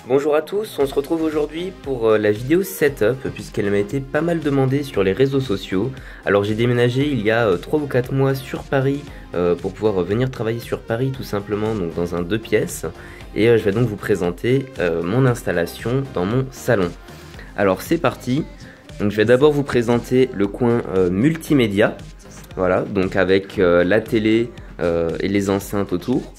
Bonjour à tous, on se retrouve aujourd'hui pour la vidéo setup puisqu'elle m'a été pas mal demandée sur les réseaux sociaux. Alors j'ai déménagé il y a 3 ou 4 mois sur Paris pour pouvoir venir travailler sur Paris tout simplement, donc dans un 2 pièces. Et je vais donc vous présenter mon installation dans mon salon. Alors c'est parti, donc je vais d'abord vous présenter le coin multimédia. Voilà, donc avec la télé et les enceintes autour.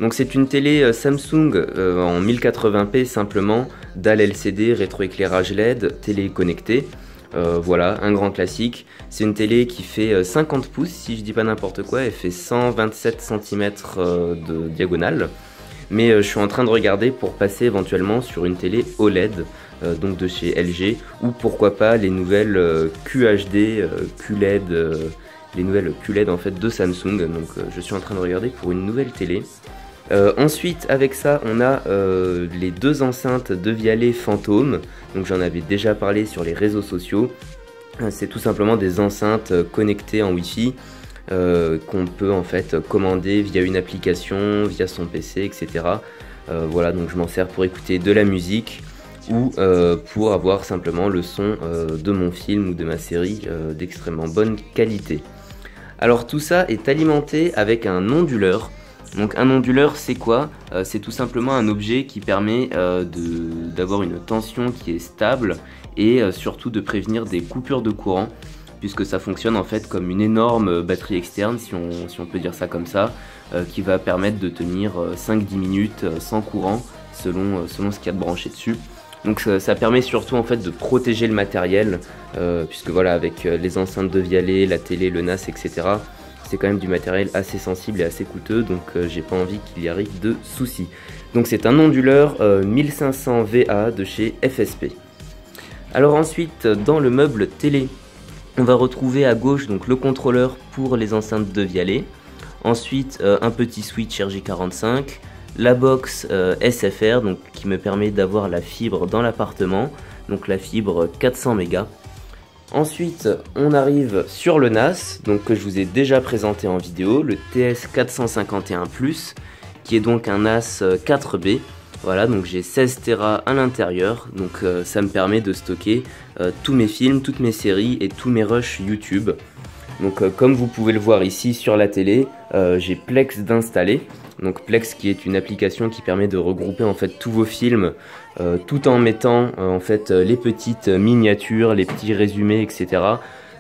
Donc c'est une télé Samsung en 1080p simplement, dalle LCD, rétroéclairage LED, télé connectée. Voilà, un grand classique. C'est une télé qui fait 50 pouces si je dis pas n'importe quoi, elle fait 127 cm de diagonale. Mais je suis en train de regarder pour passer éventuellement sur une télé OLED, donc de chez LG, ou pourquoi pas les nouvelles QHD, QLED, les nouvelles QLED en fait de Samsung. Donc je suis en train de regarder pour une nouvelle télé. Ensuite avec ça on a les deux enceintes Devialet Fantôme, donc j'en avais déjà parlé sur les réseaux sociaux. C'est tout simplement des enceintes connectées en Wi-Fi qu'on peut en fait commander via une application, via son PC, etc. Voilà, donc je m'en sers pour écouter de la musique ou pour avoir simplement le son de mon film ou de ma série d'extrêmement bonne qualité. Alors tout ça est alimenté avec un onduleur. Donc un onduleur c'est quoi? C'est tout simplement un objet qui permet d'avoir une tension qui est stable et surtout de prévenir des coupures de courant, puisque ça fonctionne en fait comme une énorme batterie externe, si on peut dire ça comme ça, qui va permettre de tenir 5-10 minutes sans courant selon ce qu'il y a de branché dessus. Donc ça permet surtout en fait de protéger le matériel, puisque voilà, avec les enceintes Devialet, la télé, le NAS, etc. c'est quand même du matériel assez sensible et assez coûteux, donc j'ai pas envie qu'il y arrive de soucis. Donc c'est un onduleur 1500 VA de chez FSP. Alors ensuite dans le meuble télé, on va retrouver à gauche donc le contrôleur pour les enceintes Devialet. Ensuite un petit switch RJ45, la box SFR donc qui me permet d'avoir la fibre dans l'appartement, donc la fibre 400 mégas. Ensuite, on arrive sur le NAS, donc que je vous ai déjà présenté en vidéo, le TS451+, qui est donc un NAS 4B. Voilà, donc j'ai 16 Tera à l'intérieur, donc ça me permet de stocker tous mes films, toutes mes séries et tous mes rushs YouTube. Donc comme vous pouvez le voir ici sur la télé, j'ai Plex d'installer. Donc Plex qui est une application qui permet de regrouper en fait tous vos films tout en mettant en fait les petites miniatures, les petits résumés, etc.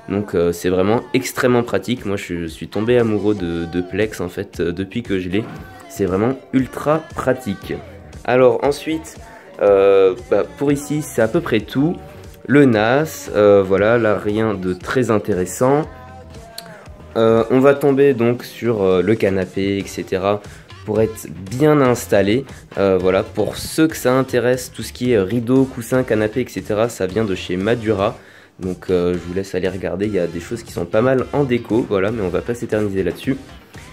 Donc c'est vraiment extrêmement pratique. Moi je suis tombé amoureux de Plex en fait depuis que je l'ai. C'est vraiment ultra pratique. Alors ensuite pour ici c'est à peu près tout. Le NAS, voilà, là rien de très intéressant. On va tomber donc sur le canapé, etc. pour être bien installé. Voilà, pour ceux que ça intéresse, tout ce qui est rideau, coussin, canapé, etc. ça vient de chez Madura. Donc je vous laisse aller regarder, il y a des choses qui sont pas mal en déco, voilà, mais on va pas s'éterniser là-dessus.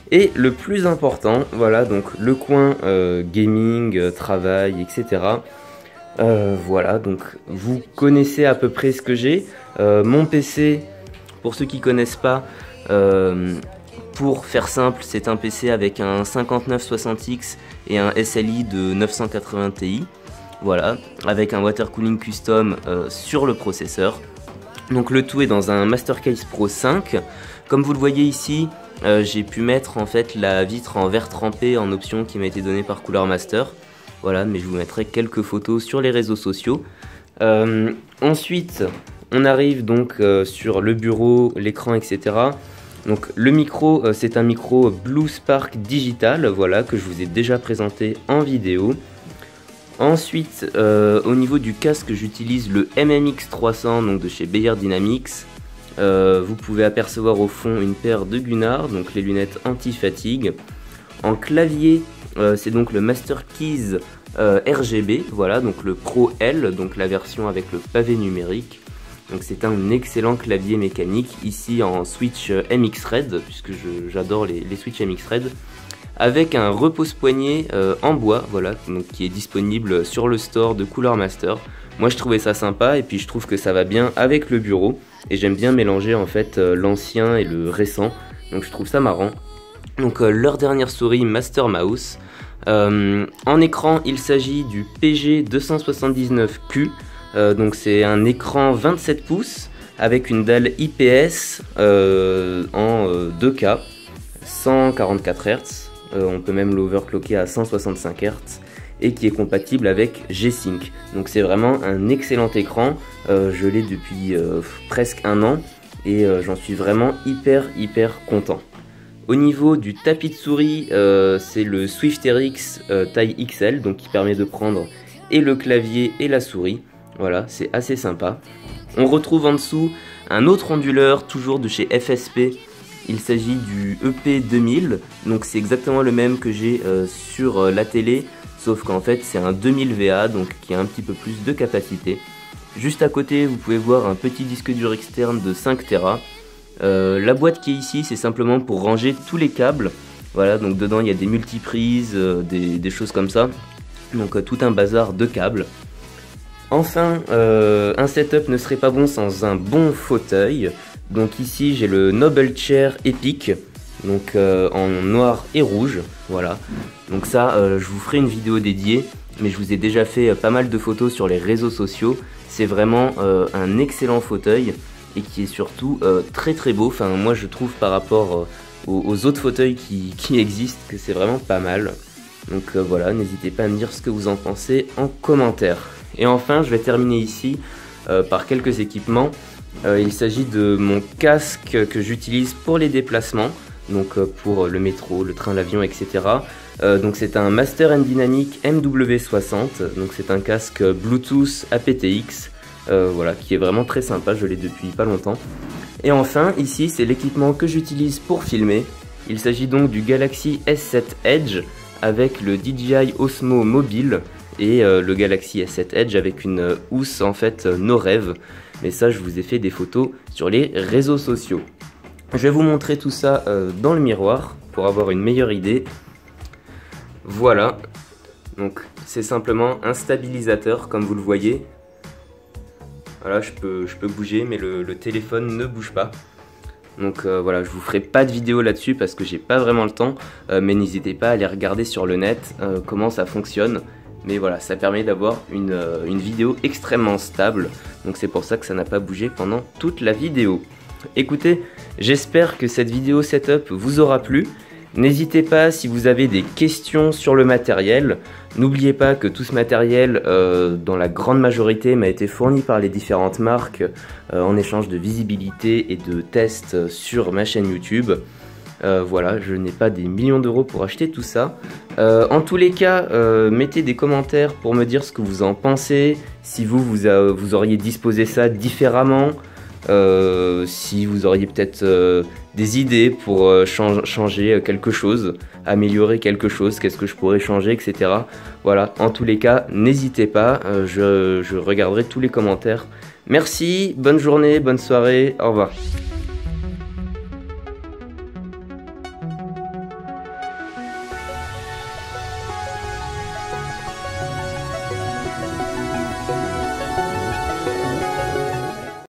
Et le plus important, voilà, donc le coin gaming, travail, etc. Voilà, donc vous connaissez à peu près ce que j'ai. Mon PC, pour ceux qui connaissent pas, pour faire simple, c'est un PC avec un 5960X et un SLI de 980 Ti. Voilà, avec un water cooling custom sur le processeur. Donc le tout est dans un Mastercase Pro 5. Comme vous le voyez ici, j'ai pu mettre en fait la vitre en verre trempé en option qui m'a été donnée par Cooler Master. Voilà, mais je vous mettrai quelques photos sur les réseaux sociaux. Ensuite, on arrive donc sur le bureau, l'écran, etc. Donc le micro, c'est un micro Blue Spark Digital, voilà, que je vous ai déjà présenté en vidéo. Ensuite, au niveau du casque, j'utilise le MMX 300 donc de chez Beyer Dynamics. Vous pouvez apercevoir au fond une paire de Gunnar, donc les lunettes anti-fatigue. En clavier, c'est donc le Master Keys RGB, voilà, donc le Pro L, donc la version avec le pavé numérique. Donc c'est un excellent clavier mécanique, ici en switch MX Red, puisque j'adore les switch MX Red, avec un repose-poignet en bois, voilà, donc qui est disponible sur le store de Cooler Master. Moi je trouvais ça sympa et puis je trouve que ça va bien avec le bureau, et j'aime bien mélanger en fait l'ancien et le récent, donc je trouve ça marrant. Donc leur dernière souris Master Mouse, En écran, il s'agit du PG279Q, donc c'est un écran 27 pouces avec une dalle IPS en 2K, 144 Hz, on peut même l'overclocker à 165 Hz, et qui est compatible avec G-Sync. Donc c'est vraiment un excellent écran, je l'ai depuis presque un an, et j'en suis vraiment hyper content. Au niveau du tapis de souris, c'est le SwiftRx taille XL, donc qui permet de prendre et le clavier et la souris. Voilà, c'est assez sympa. On retrouve en dessous un autre onduleur, toujours de chez FSP. Il s'agit du EP2000, donc c'est exactement le même que j'ai sur la télé, sauf qu'en fait c'est un 2000 VA, donc qui a un petit peu plus de capacité. Juste à côté, vous pouvez voir un petit disque dur externe de 5 Tera. La boîte qui est ici, c'est simplement pour ranger tous les câbles. Voilà, donc dedans il y a des multiprises, des choses comme ça. Donc tout un bazar de câbles. Enfin, un setup ne serait pas bon sans un bon fauteuil. Donc ici j'ai le Noble Chair Epic, donc en noir et rouge. Voilà, donc ça je vous ferai une vidéo dédiée, mais je vous ai déjà fait pas mal de photos sur les réseaux sociaux. C'est vraiment un excellent fauteuil et qui est surtout très beau. Enfin moi je trouve par rapport aux autres fauteuils qui existent que c'est vraiment pas mal. Donc voilà, n'hésitez pas à me dire ce que vous en pensez en commentaire. Et enfin je vais terminer ici par quelques équipements. Il s'agit de mon casque que j'utilise pour les déplacements, donc pour le métro, le train, l'avion, etc. Donc c'est un Master & Dynamic MW60, donc c'est un casque Bluetooth aptX, voilà, qui est vraiment très sympa, je l'ai depuis pas longtemps. Et enfin, ici c'est l'équipement que j'utilise pour filmer. Il s'agit donc du Galaxy S7 Edge avec le DJI Osmo Mobile et le Galaxy S7 Edge avec une housse en fait no rêve. Mais ça, je vous ai fait des photos sur les réseaux sociaux. Je vais vous montrer tout ça dans le miroir pour avoir une meilleure idée. Voilà, donc c'est simplement un stabilisateur comme vous le voyez. Voilà, je peux bouger mais le téléphone ne bouge pas. Donc voilà, je vous ferai pas de vidéo là-dessus parce que j'ai pas vraiment le temps, mais n'hésitez pas à aller regarder sur le net comment ça fonctionne. Mais voilà, ça permet d'avoir une vidéo extrêmement stable, donc c'est pour ça que ça n'a pas bougé pendant toute la vidéo. Écoutez, j'espère que cette vidéo setup vous aura plu. N'hésitez pas si vous avez des questions sur le matériel. N'oubliez pas que tout ce matériel, dans la grande majorité, m'a été fourni par les différentes marques en échange de visibilité et de tests sur ma chaîne YouTube. Voilà, je n'ai pas des millions d'euros pour acheter tout ça. En tous les cas, mettez des commentaires pour me dire ce que vous en pensez, si vous auriez disposé ça différemment, si vous auriez peut-être des idées pour changer quelque chose, améliorer quelque chose, qu'est-ce que je pourrais changer, etc. Voilà, en tous les cas, n'hésitez pas, je regarderai tous les commentaires. Merci, bonne journée, bonne soirée, au revoir.